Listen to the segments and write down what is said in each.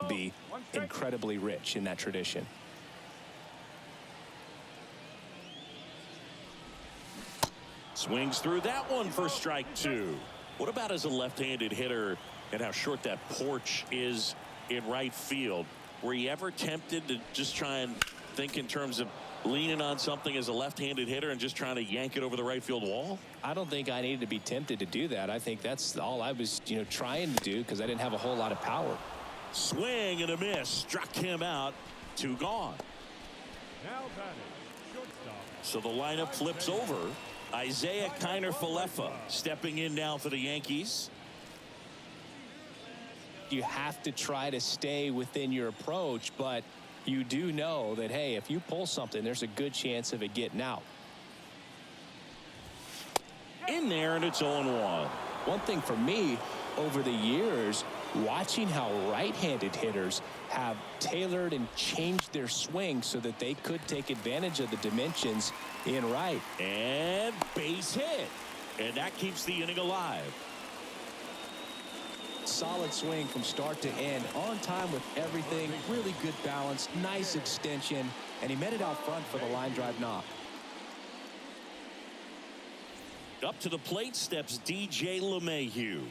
be incredibly rich in that tradition. Swings through that one for strike two. What about as a left-handed hitter and how short that porch is in right field? Were you ever tempted to just try and think in terms of leaning on something as a left-handed hitter and just trying to yank it over the right field wall? I don't think I needed to be tempted to do that. I think that's all I was, trying to do because I didn't have a whole lot of power. Swing and a miss. Struck him out. Two gone. Now batting, shortstop. So the lineup flips over. Isaiah Kiner-Falefa stepping in now for the Yankees. You have to try to stay within your approach, but you do know that, hey, if you pull something, there's a good chance of it getting out. In there, and it's 0-1. One thing for me over the years, watching how right-handed hitters have tailored and changed their swing so that they could take advantage of the dimensions in right. And base hit. And that keeps the inning alive. Solid swing from start to end, on time with everything, really good balance, nice extension, and he met it out front for the line drive knock. Up to the plate steps DJ LeMahieu.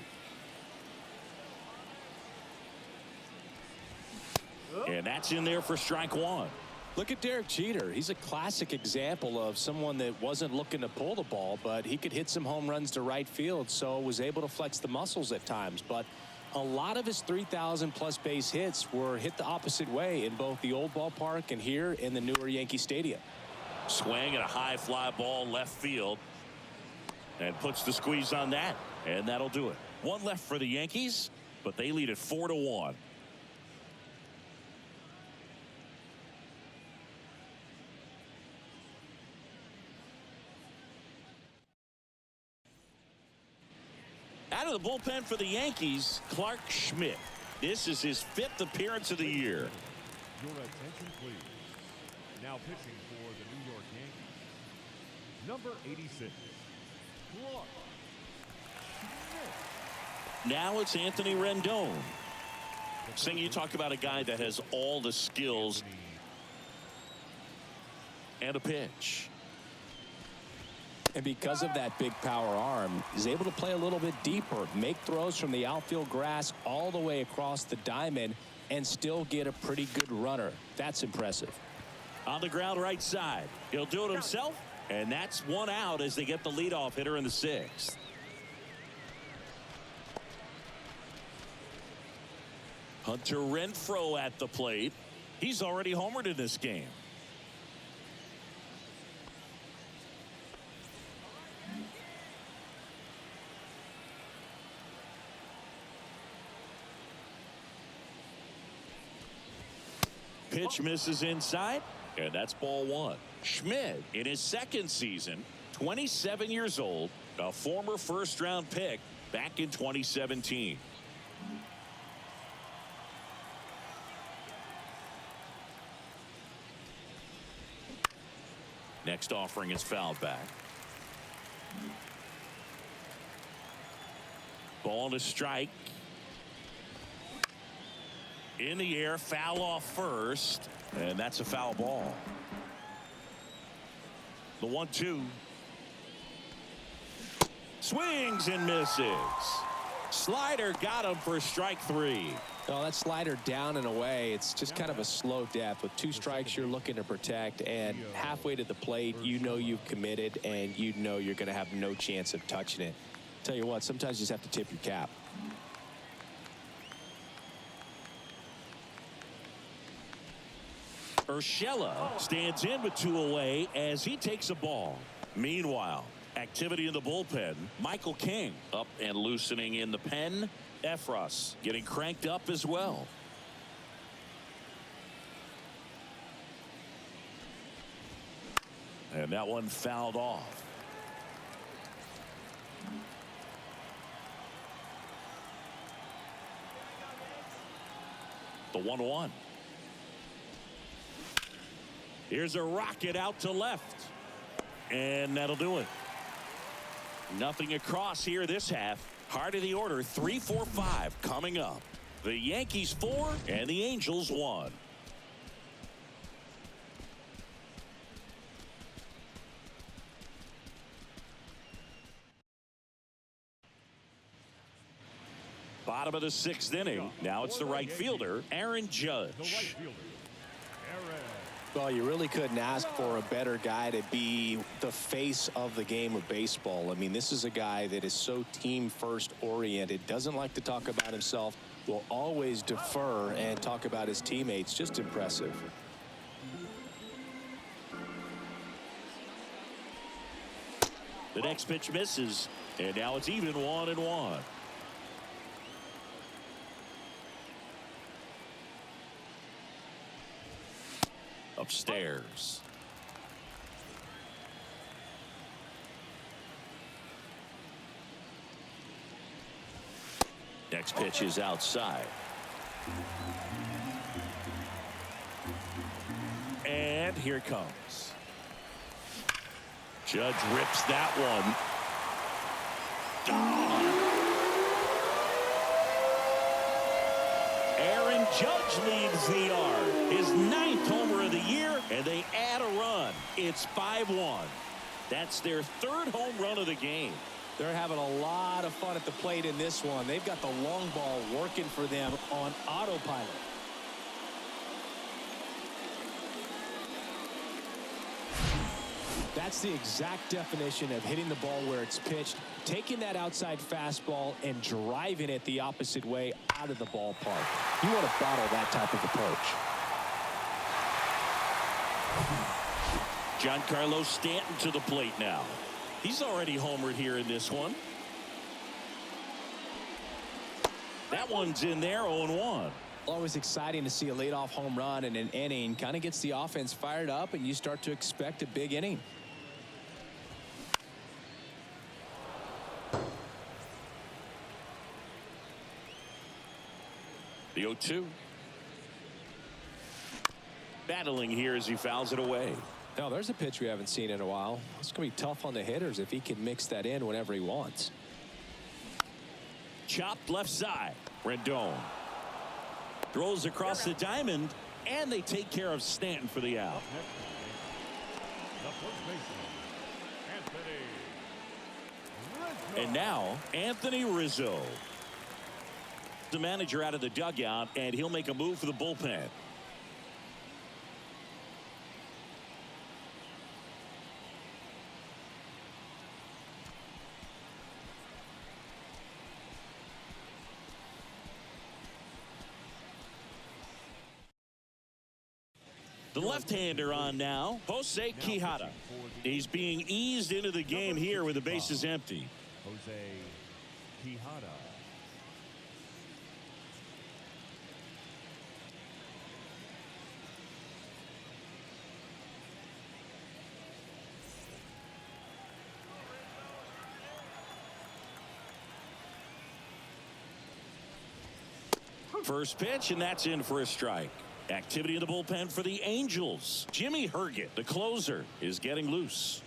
And that's in there for strike one. Look at Derek Jeter. He's a classic example of someone that wasn't looking to pull the ball, but he could hit some home runs to right field, so was able to flex the muscles at times. But a lot of his 3,000-plus base hits were hit the opposite way in both the old ballpark and here in the newer Yankee Stadium. Swing and a high fly ball left field. And puts the squeeze on that. And that'll do it. One left for the Yankees, but they lead it 4-1. Out of the bullpen for the Yankees, Clark Schmidt. This is his 5th appearance of the year. Your attention, please. Now pitching for the New York Yankees, number 86, Clark Schmidt. Now it's Anthony Rendon. Sing, you talk about a guy that has all the skills and a pitch. And because of that big power arm, he's able to play a little bit deeper, make throws from the outfield grass all the way across the diamond, and still get a pretty good runner. That's impressive. On the ground right side. He'll do it himself, and that's one out as they get the leadoff hitter in the 6th. Hunter Renfroe at the plate. He's already homered in this game. Pitch misses inside, and that's ball one. Schmidt in his 2nd season, 27 years old, a former first-round pick back in 2017. Next offering is fouled back. Ball to strike. In the air, foul off first, and that's a foul ball. The 1-2. Swings and misses. Slider got him for strike 3. Well, that slider down and away, it's just kind of a slow death. With 2 strikes you're looking to protect, and halfway to the plate, you know you've committed, and you know you're going to have no chance of touching it. Tell you what, sometimes you just have to tip your cap. Urshela stands in with 2 away as he takes a ball. Meanwhile, activity in the bullpen. Michael King up and loosening in the pen. Efros getting cranked up as well. And that one fouled off. The 1-1. Here's a rocket out to left. And that'll do it. Nothing across here this half. Heart of the order, 3-4-5 coming up. The Yankees 4 and the Angels 1. Bottom of the 6th inning. Now it's the right fielder, Aaron Judge. Well, you really couldn't ask for a better guy to be the face of the game of baseball. I mean, this is a guy that is so team first oriented, doesn't like to talk about himself, will always defer and talk about his teammates. Just impressive. The next pitch misses, and now it's even 1-1. Upstairs. Next pitch is outside. And here it comes. Judge rips that one. Aaron Judge leads the yard. His 9th homer of the year, and they add a run. It's 5-1. That's their 3rd home run of the game. They're having a lot of fun at the plate in this one. They've got the long ball working for them on autopilot. That's the exact definition of hitting the ball where it's pitched, taking that outside fastball and driving it the opposite way out of the ballpark. You want to bottle that type of approach. Giancarlo Stanton to the plate now. He's already homered here in this one. That one's in there, 0-1. Always exciting to see a leadoff home run in an inning. Kind of gets the offense fired up, and you start to expect a big inning. The 0-2. Battling here as he fouls it away. Now, there's a pitch we haven't seen in a while. It's going to be tough on the hitters if he can mix that in whenever he wants. Chopped left side. Rendon throws across the diamond, and they take care of Stanton for the out. And now Anthony Rizzo, the manager, out of the dugout, and he'll make a move for the bullpen. The left-hander on now, Jose Quijada. He's being eased into the game here with the bases empty. Jose Quijada. First pitch, and that's in for a strike. Activity in the bullpen for the Angels. Jimmy Herget, the closer, is getting loose.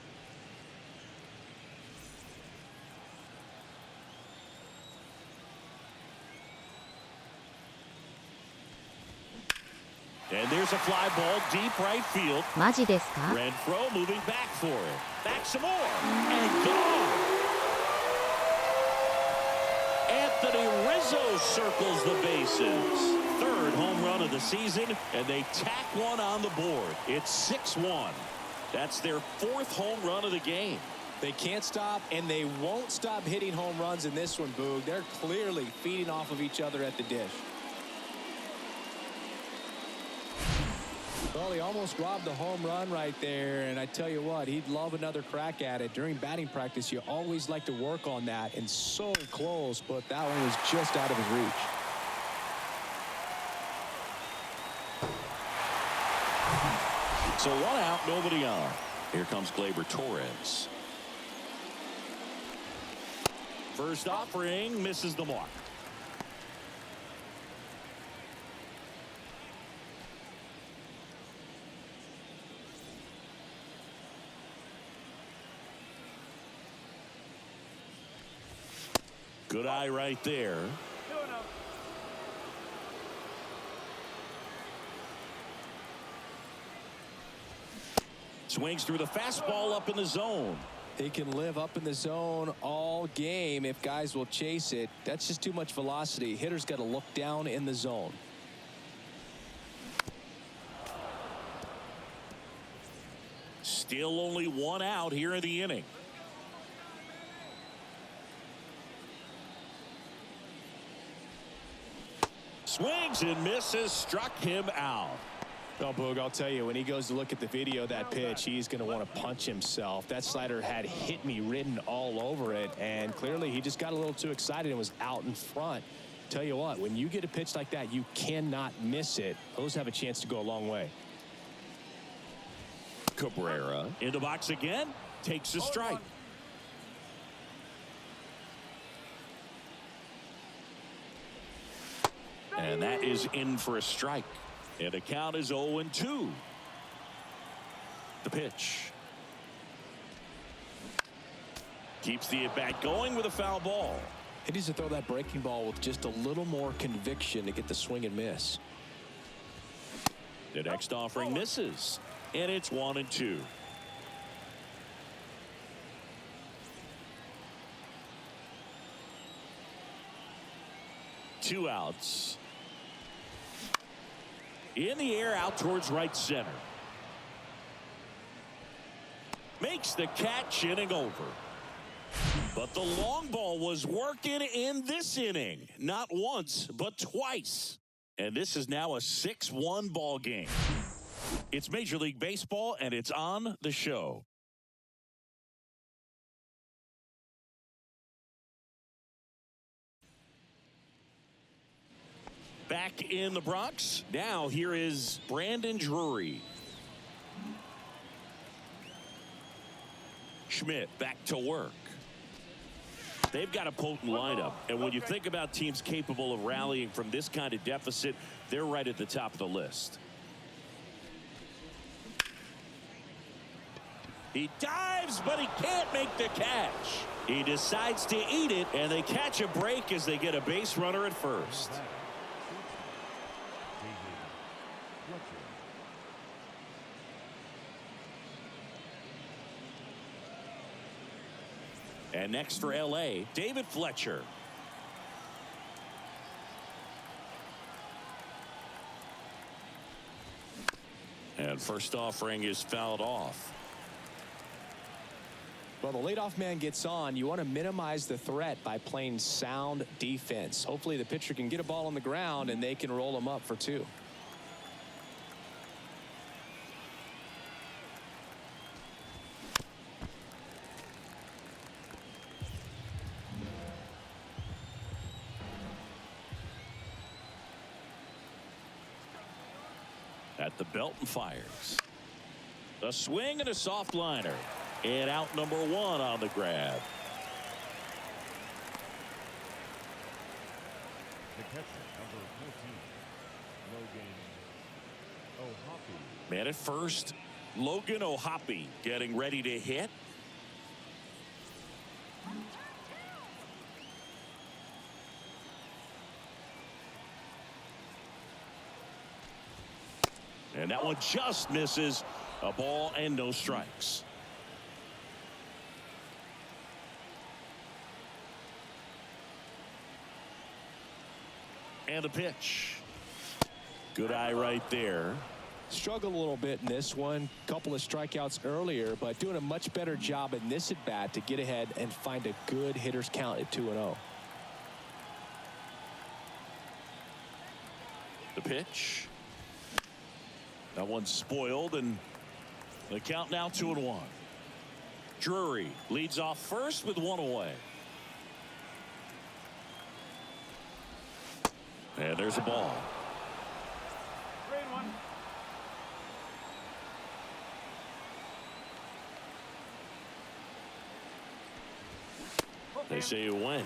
And there's a fly ball deep right field. マジですか? Renfroe moving back for it. Back some more. And gone. Anthony Rizzo circles the bases. 3rd home run of the season, and they tack one on the board. It's 6-1. That's their 4th home run of the game. They can't stop, and they won't stop hitting home runs in this one, Boog. They're clearly feeding off of each other at the dish. Well, he almost robbed the home run right there, and I tell you what, he'd love another crack at it. During batting practice, you always like to work on that, and so close, but that one was just out of his reach. So 1 out, nobody on. Here comes Gleyber Torres. First offering misses the mark. Good eye right there. Swings through the fastball up in the zone. He can live up in the zone all game if guys will chase it. That's just too much velocity. Hitter's got to look down in the zone. Still only one out here in the inning. Swings and misses, struck him out. Well, Boog, I'll tell you, when he goes to look at the video of that pitch, he's going to want to punch himself. That slider had hit me written all over it, and clearly he just got a little too excited and was out in front. Tell you what, when you get a pitch like that, you cannot miss it. Those have a chance to go a long way. Cabrera in the box again, takes a strike. And that is in for a strike. And the count is 0-2. The pitch. Keeps the at-bat going with a foul ball. He needs to throw that breaking ball with just a little more conviction to get the swing and miss. The next offering misses. And it's 1-2. Two outs. In the air, out towards right center. Makes the catch, inning over. But the long ball was working in this inning. Not once, but twice. And this is now a 6-1 ball game. It's Major League Baseball, and it's on the show. Back in the Bronx. Now here is Brandon Drury. Schmidt back to work. They've got a potent lineup, and when you think about teams capable of rallying from this kind of deficit, they're right at the top of the list. He dives, but he can't make the catch. He decides to eat it, and they catch a break as they get a base runner at first. And next for L.A., David Fletcher. And first offering is fouled off. Well, the leadoff man gets on. You want to minimize the threat by playing sound defense. Hopefully the pitcher can get a ball on the ground and they can roll him up for 2. At the belt and fires. A swing and a soft liner. And out number 1 on the grab. The catcher, number 14, Logan O'Hoppe. Man at first, Logan O'Hoppe getting ready to hit. And that one just misses. A ball and no strikes. And a pitch. Good eye right there. Struggled a little bit in this one. Couple of strikeouts earlier, but doing a much better job in this at bat to get ahead and find a good hitter's count at 2-0. The pitch. That one's spoiled, and the count now 2-1. Drury leads off first with 1 away. And there's a ball. 3-1. They say you win.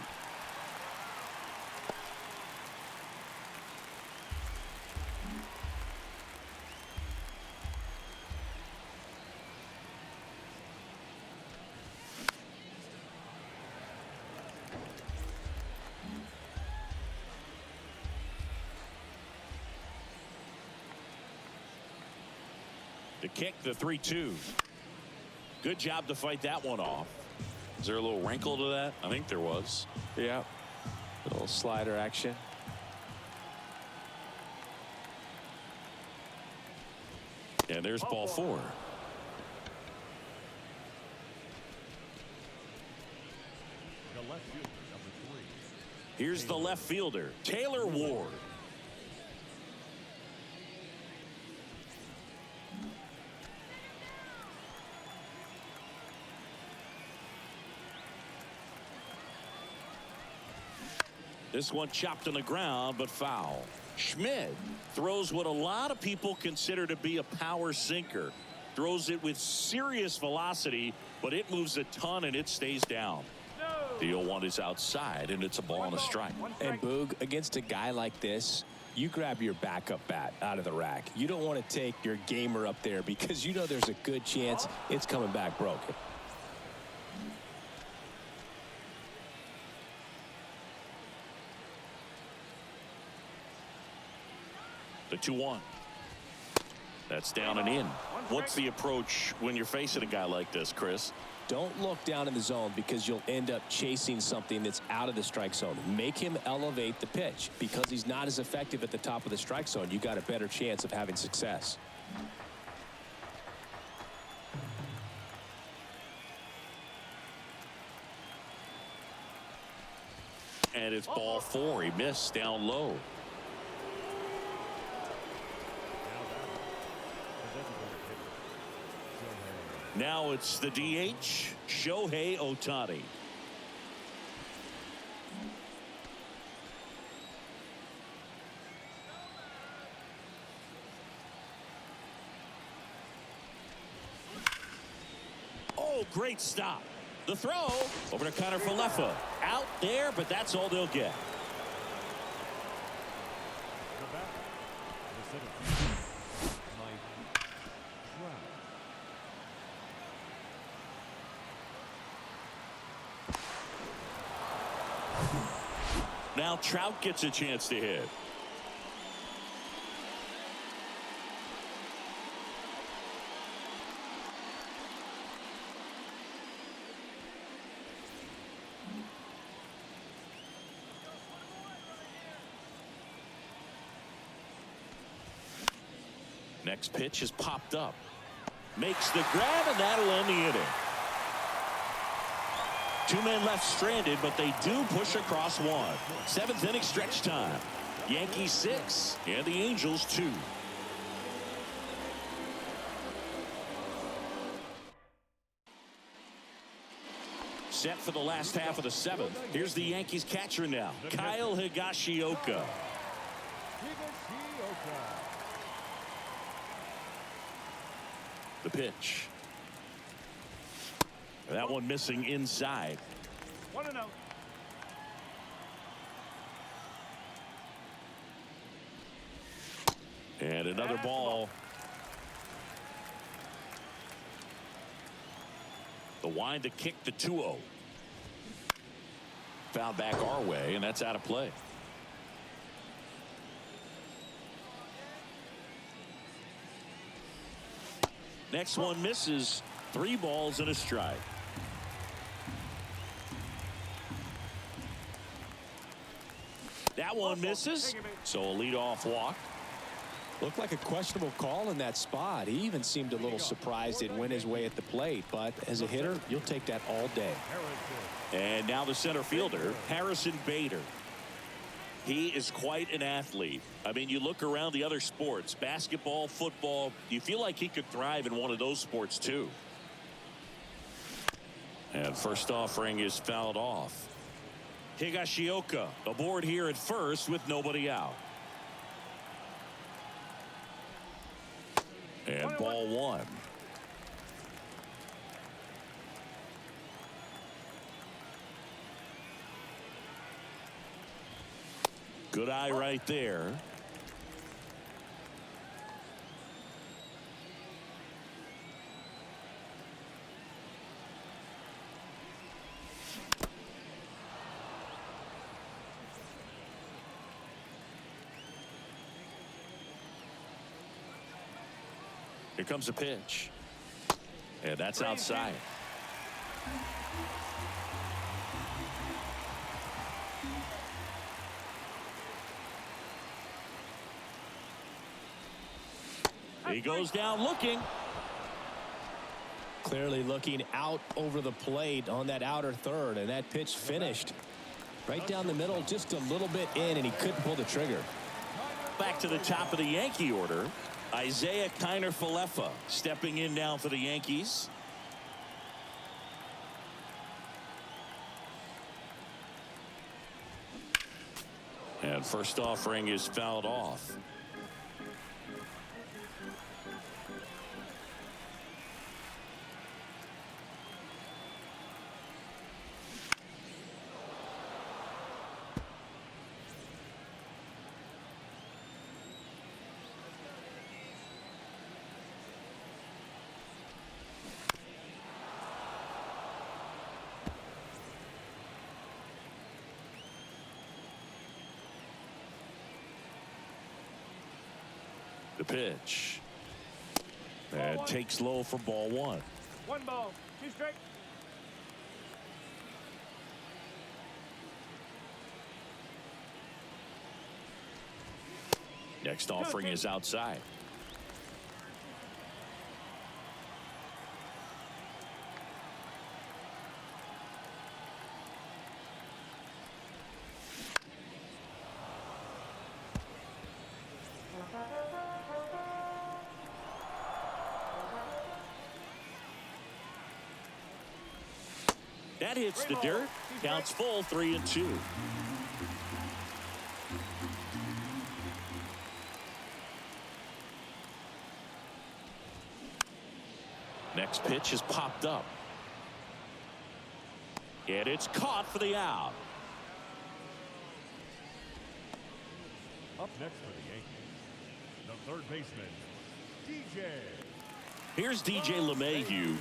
To kick, the 3-2. Good job to fight that one off. Is there a little wrinkle to that? I think there was. Yeah. A little slider action. And there's ball 4. The left fielder, number 3. Here's the left fielder, Taylor Ward. This one chopped on the ground, but foul. Schmidt throws what a lot of people consider to be a power sinker. Throws it with serious velocity, but it moves a ton and it stays down. The 0-1 is outside, and it's a ball and a strike. And Boog, against a guy like this, you grab your backup bat out of the rack. You don't want to take your gamer up there because you know there's a good chance it's coming back broken. The 2-1. That's down and in. What's the approach when you're facing a guy like this, Chris? Don't look down in the zone because you'll end up chasing something that's out of the strike zone. Make him elevate the pitch. Because he's not as effective at the top of the strike zone, you got a better chance of having success. And it's ball 4. He missed down low. Now it's the DH, Shohei Ohtani. Oh, great stop. The throw over to Connor Falefa. Out there, but that's all they'll get. Now Trout gets a chance to hit. Next pitch is popped up. Makes the grab, and that'll end the inning. 2 men left stranded, but they do push across 1. 7th inning stretch time. Yankees 6 and the Angels 2. Set for the last half of the 7th. Here's the Yankees catcher now, Kyle Higashioka. The pitch. That one missing inside. 1-0. And another ball. The wind to kick the 2-0. Fouled back our way, and that's out of play. Next one misses. 3 balls and a strike. That one misses, so a leadoff walk. Looked like a questionable call in that spot. He even seemed a little surprised it went his way at the plate, but as a hitter, you'll take that all day. And now the center fielder, Harrison Bader. He is quite an athlete. I mean, you look around the other sports, basketball, football, you feel like he could thrive in one of those sports too. And first offering is fouled off. Higashioka aboard here at first with nobody out. And ball 1. Good eye right there. Here comes a pitch. And that's outside. He goes down looking. Clearly looking out over the plate on that outer third, and that pitch finished right down the middle, just a little bit in, and he couldn't pull the trigger. Back to the top of the Yankee order. Isaiah Kiner-Falefa stepping in now for the Yankees. And first offering is fouled off. The pitch. And takes low for ball one. 1 ball, 2 strikes. Next offering is outside. That hits the dirt. Counts full, 3-2. Next pitch is popped up. And it's caught for the out. Up next for the Yankees, the third baseman, DJ. Here's DJ LeMahieu.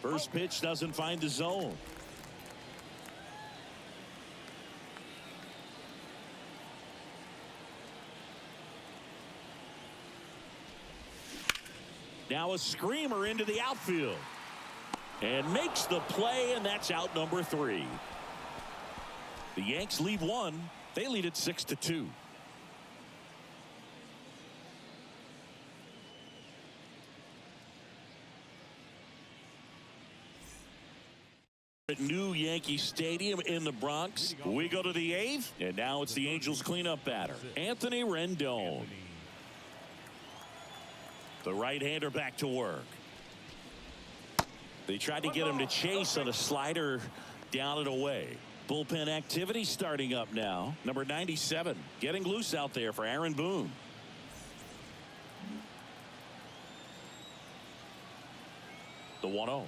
First pitch doesn't find the zone. Now a screamer into the outfield. And makes the play, and that's out number 3. The Yanks lead one. They lead it 6-2. At new Yankee Stadium in the Bronx. We go to the 8th, and now it's the Angels cleanup batter, Anthony Rendon. The right-hander back to work. They tried to get him to chase on a slider down and away. Bullpen activity starting up now. Number 97 getting loose out there for Aaron Boone. The 1-0.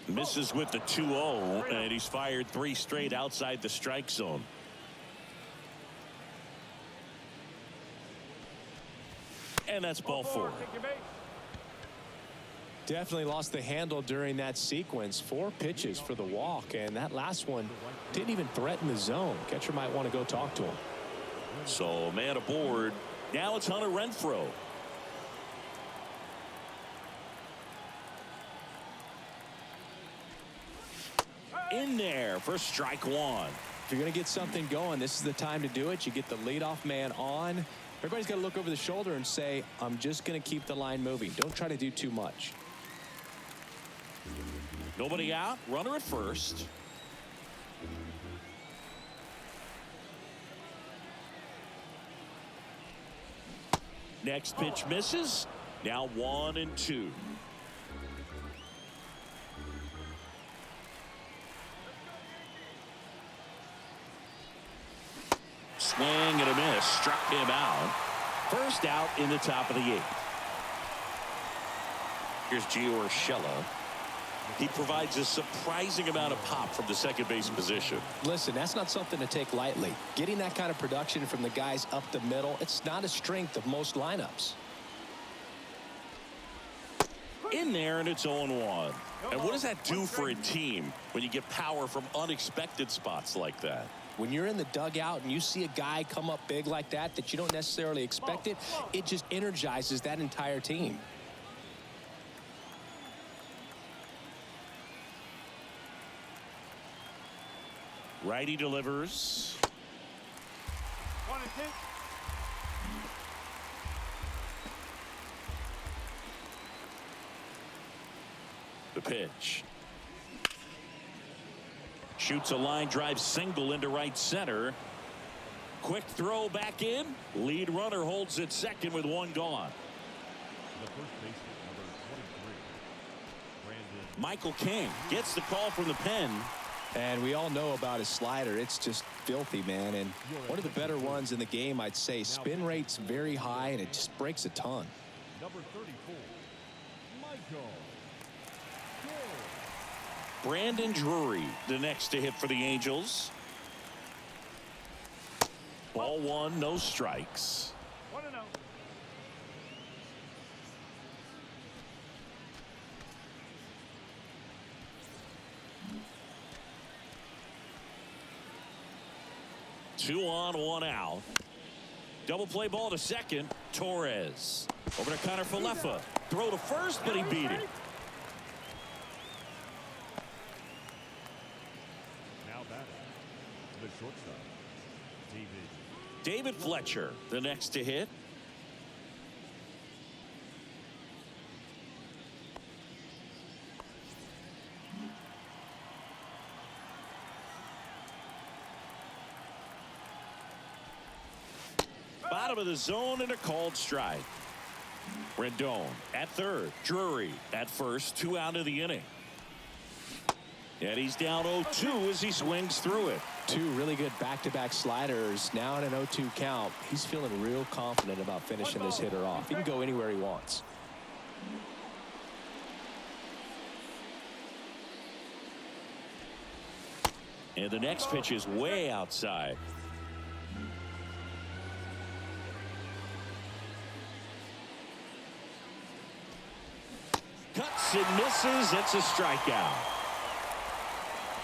Misses with the 2-0, and he's fired 3 straight outside the strike zone. And that's ball 4. Definitely lost the handle during that sequence. 4 pitches for the walk, and that last one didn't even threaten the zone. Catcher might want to go talk to him. So man aboard. Now it's Hunter Renfroe. In there for strike 1. If you're going to get something going, this is the time to do it. You get the leadoff man on. Everybody's got to look over the shoulder and say, I'm just going to keep the line moving. Don't try to do too much. Nobody out. Runner at first. Next pitch misses. Now 1-2. Swing and a miss. Struck him out. First out in the top of the 8th. Here's Gio Urshela. He provides a surprising amount of pop from the second base position. Listen, that's not something to take lightly. Getting that kind of production from the guys up the middle, it's not a strength of most lineups. In there, and it's 0-1. And what does that do for a team when you get power from unexpected spots like that? When you're in the dugout and you see a guy come up big like that you don't necessarily expect it, it just energizes that entire team. Righty delivers. 1-2. The pitch. Shoots a line drive single into right center. Quick throw back in. Lead runner holds at second with one gone. The first baseman, number 23, Brandon. Michael King gets the call from the pen. And we all know about his slider. It's just filthy, man. And one of the better ones in the game, I'd say. Spin rate's very high, and it just breaks a ton. Number 34, Michael. Brandon Drury, the next to hit for the Angels. Ball one, no strikes. 1-0. Two on, one out. Double play ball to second. Torres over to Connor Falefa. Throw to first, but he beat it. Now batting, the shortstop, David Fletcher, the next to hit. Bottom of the zone and a called strike. Rendon at third. Drury at first. 2 out of the inning. And he's down 0-2 as he swings through it. 2 really good back-to-back sliders. Now in an 0-2 count. He's feeling real confident about finishing this hitter off. He can go anywhere he wants. And the next pitch is way outside. Cuts and misses. It's a strikeout.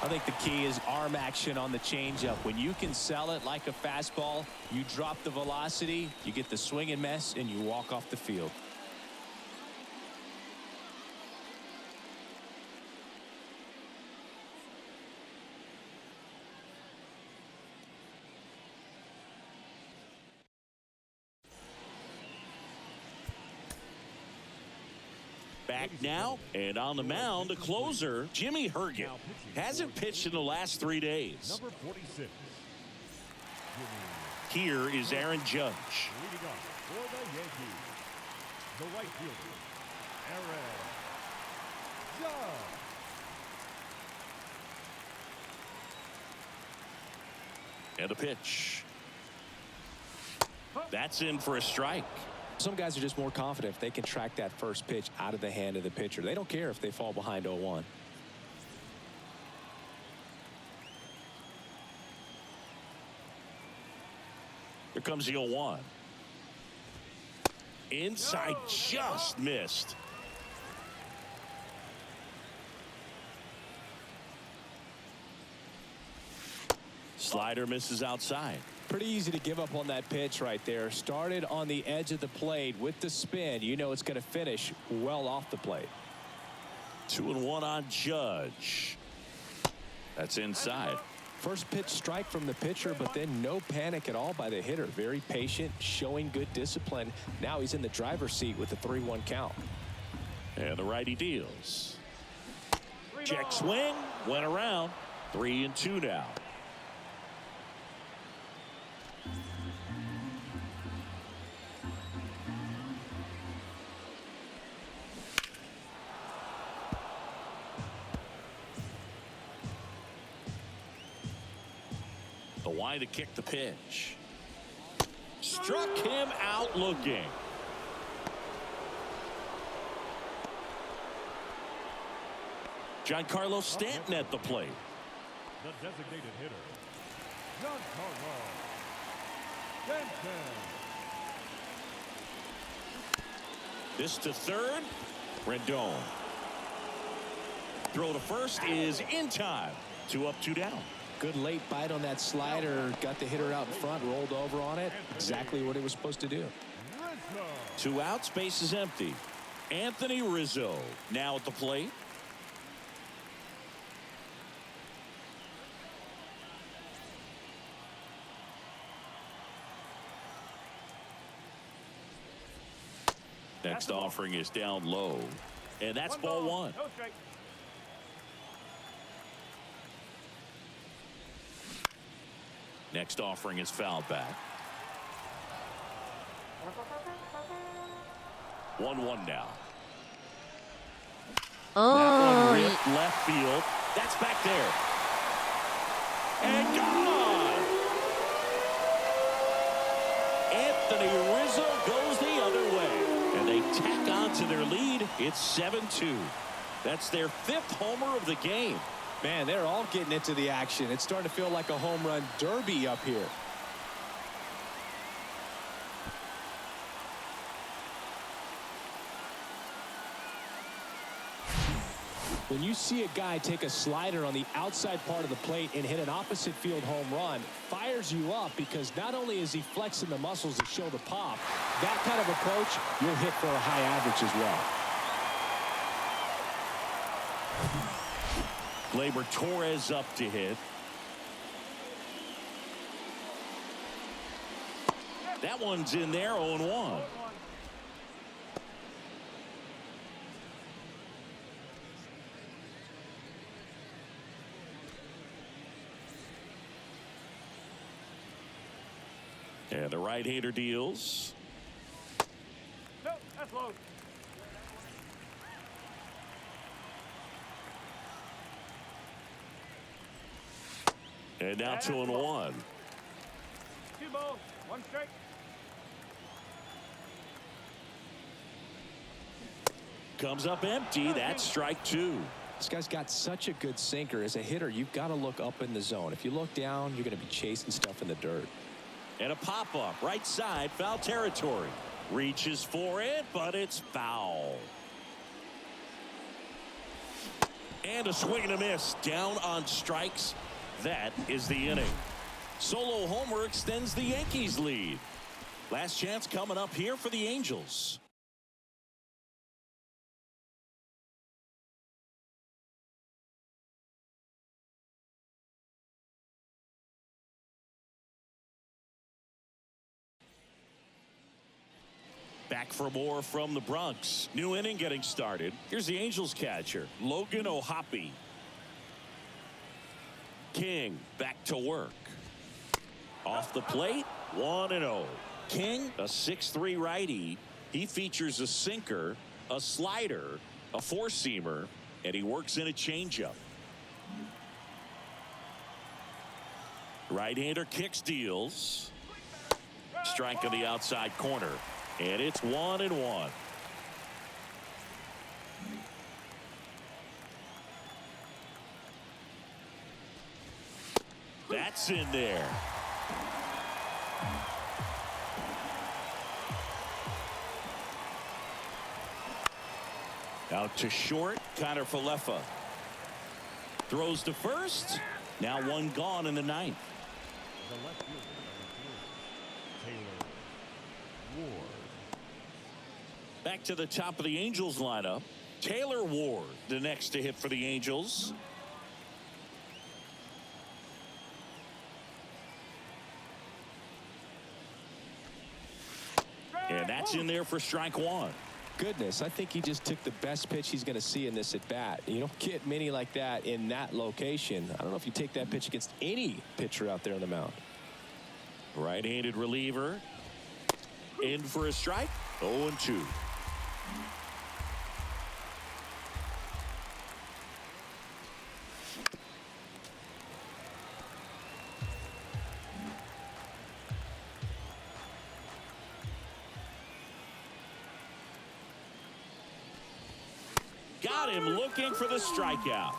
I think the key is arm action on the changeup. When you can sell it like a fastball, you drop the velocity, you get the swing and miss, and you walk off the field. Back now, and on the mound, the closer, Jimmy Herget. Hasn't pitched in the last 3 days. number 46, Here is Aaron Judge. leading off for the Yankees, the right fielder, Aaron Judge. And a pitch. That's in for a strike. Some guys are just more confident if they can track that first pitch out of the hand of the pitcher. They don't care if they fall behind 0-1. Here comes the 0-1. Inside, just missed. Slider misses outside. Pretty easy to give up on that pitch right there. Started on the edge of the plate with the spin. You know it's going to finish well off the plate. 2-1 on Judge. That's inside. First pitch strike from the pitcher, but then no panic at all by the hitter. Very patient, showing good discipline. Now he's in the driver's seat with the 3-1 count. And the righty deals. Check swing. Went around. 3-2 now. The wide to kick the pitch. struck him out looking. Giancarlo Stanton at the plate. The designated hitter, Giancarlo Stanton. This to third. Rendon. Throw to first is in time. 2 up, 2 down. Good late bite on that slider. Got the hitter out in front, rolled over on it. Exactly what he was supposed to do. 2 outs, base is empty. Anthony Rizzo now at the plate. Next offering is down low, and that's ball 1. Next offering is fouled back. 1-1 now. That one ripped left field. That's back there. And gone. Anthony Rizzo goes the other way. And they tack on to their lead. It's 7-2. That's their 5th homer of the game. Man, they're all getting into the action. It's starting to feel like a home run derby up here. When you see a guy take a slider on the outside part of the plate and hit an opposite field home run, fires you up because not only is he flexing the muscles to show the pop, that kind of approach, you'll hit for a high average as well. Gleyber Torres up to hit. That one's in there, 0-1. And the right-hander deals. No, that's low. And now 2-1. 2 balls, 1 strike. Comes up empty. That's strike 2. This guy's got such a good sinker. As a hitter, you've got to look up in the zone. If you look down, you're going to be chasing stuff in the dirt. And a pop-up, right side, foul territory. Reaches for it, but it's foul. And a swing and a miss. Down on strikes. That is the inning. Solo homer extends the Yankees lead. Last chance coming up here for the Angels. Back for more from the Bronx. New inning getting started. Here's the Angels catcher, Logan O'Hoppe. King back to work. Off the plate, 1-0. King, a 6'3" righty. He features a sinker, a slider, a four-seamer, and he works in a changeup. Right-hander kicks, deals. Strike on the outside corner. And it's 1-1. That's in there. Out to short, Connor Falefa. Throws to first. Now 1 gone in the 9th. The left fielder, Taylor Ward. Back to the top of the Angels lineup. Taylor Ward, the next to hit for the Angels. And that's in there for strike 1. Goodness, I think he just took the best pitch he's going to see in this at bat. You don't get many like that in that location. I don't know if you take that pitch against any pitcher out there on the mound. Right-handed reliever. In for a strike. 0-2. Got him looking for the strikeout.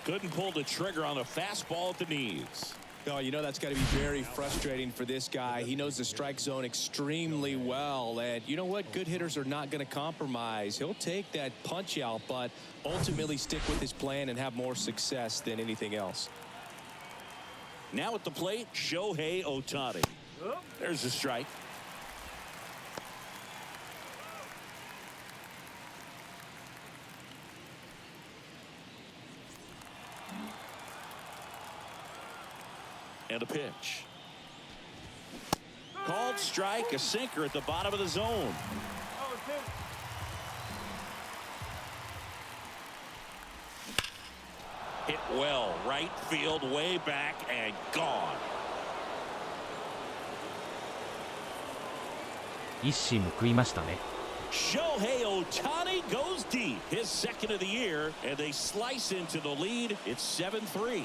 Couldn't pull the trigger on the fastball at the knees. Oh, you know that's got to be very frustrating for this guy. He knows the strike zone extremely well. And you know what? Good hitters are not going to compromise. He'll take that punch out, but ultimately stick with his plan and have more success than anything else. Now at the plate, Shohei Ohtani. There's the strike. And a pitch. Called strike, a sinker at the bottom of the zone. Hit well, right field, way back, and gone. 一矢報いましたね。 Shohei Ohtani goes deep, his second of the year, and they slice into the lead. It's 7-3.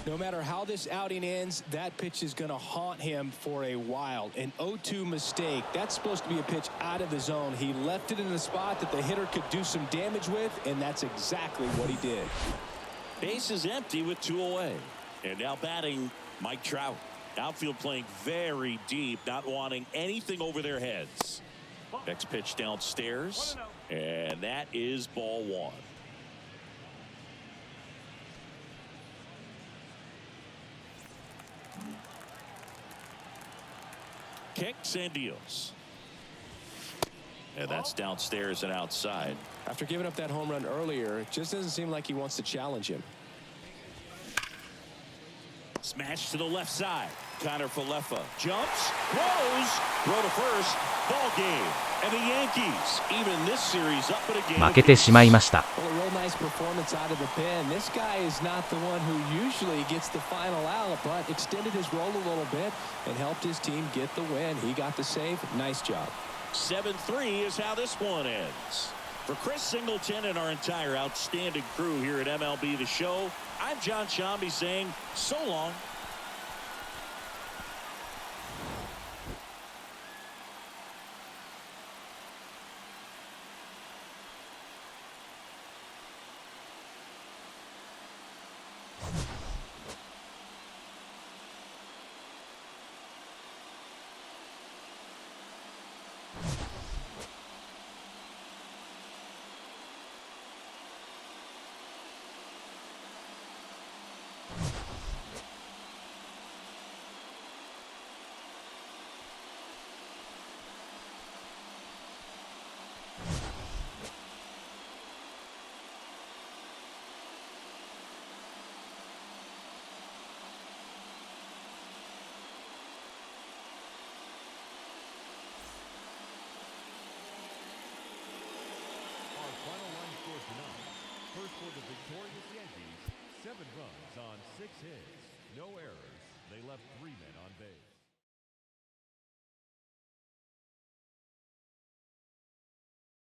No matter how this outing ends, that pitch is going to haunt him for a while. An 0-2 mistake. That's supposed to be a pitch out of the zone. He left it in a spot that the hitter could do some damage with, and that's exactly what he did. Base is empty with 2 away. And now batting Mike Trout. Outfield playing very deep, not wanting anything over their heads. Next pitch downstairs, and that is ball 1. Kicks and deals. And that's downstairs and outside. After giving up that home run earlier, it just doesn't seem like he wants to challenge him. Smash to the left side. Connor Falefa jumps, throws, throw to first, ball game. And the Yankees, even this series up at a game. 負けてしまいました。 Well, a real nice performance out of the pen. This guy is not the one who usually gets the final out, but extended his role a little bit and helped his team get the win. He got the save. Nice job. 7-3 is how this one ends. For Chris Singleton and our entire outstanding crew here at MLB The Show, I'm John Shambi saying so long. First for the victorious Yankees, 7 runs on 6 hits, no errors. They left 3 men on base.